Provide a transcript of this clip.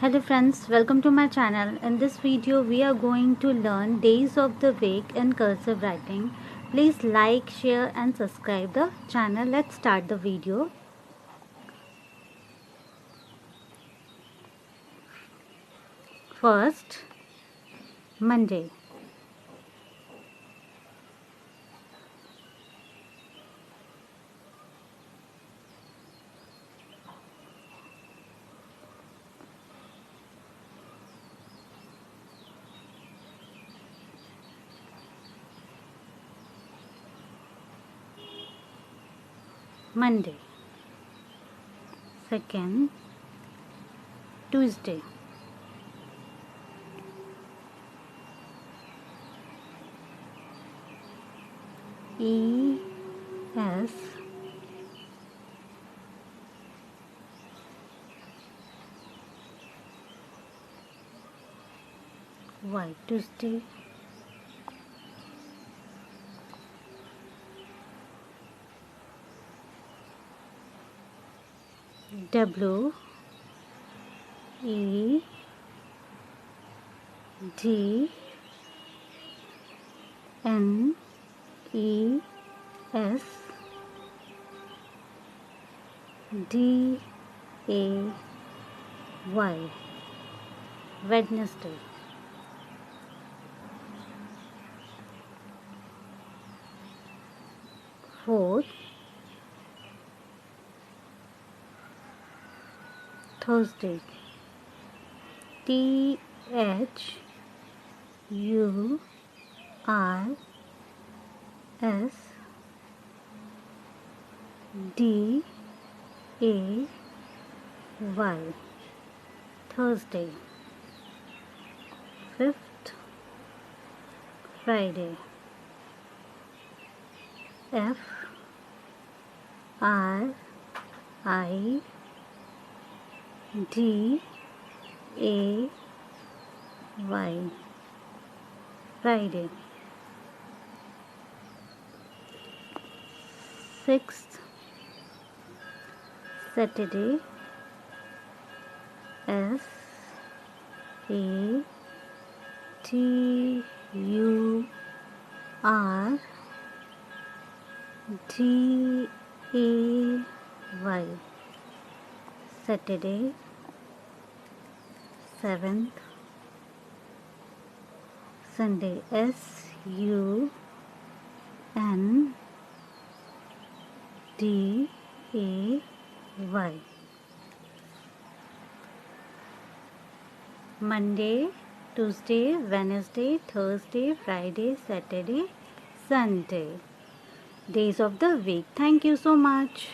Hello friends, welcome to my channel. In this video we are going to learn days of the week in cursive writing. Please like, share and subscribe the channel. Let's start the video. First, Monday. Monday. Second, Tuesday. E S Y, Tuesday. W E D N E S D A Y, Wednesday. Fourth, Thursday. T H U R S D A Y, Thursday. Fifth, Friday. F R I D A Y, Friday. Sixth, Saturday. S A T U R D A Y, Saturday. Seventh, Sunday. S U N D A Y. Monday, Tuesday, Wednesday, Thursday, Friday, Saturday, Sunday. Days of the week. Thank you so much.